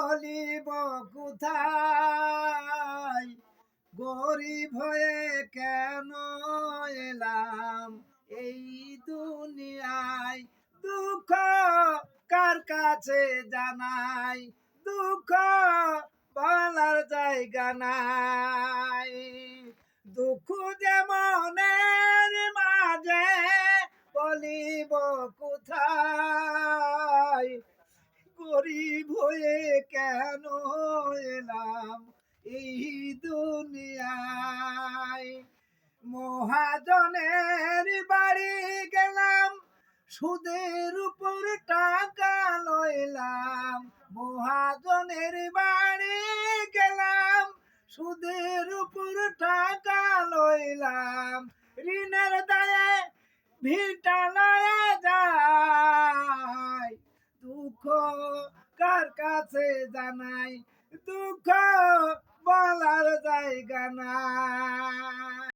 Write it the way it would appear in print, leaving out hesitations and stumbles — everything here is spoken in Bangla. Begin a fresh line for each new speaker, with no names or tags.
বলিব কোথায়, গরিব হয়ে কেন এলাম এই দুনিয়ায়। দুঃখ কার কাছে জানাই, দুঃখ বলার জায়গা নাই। দুঃখ যেমনের মাঝে বলিব কোথায়, গরিব হয়ে কেন এলাম এই দুনিয়ায়। মহাজনের বাড়ি গেলাম, সুদের উপর টাকা লইলাম। মহাজনের বাড়ি গেলাম, সুদের উপর টাকা লইলাম। ঋণের দায়ে ভিটা লয়ে যায়, দুঃখ কার কাছে জানাই, দুঃখ বলার জায়গা নাই।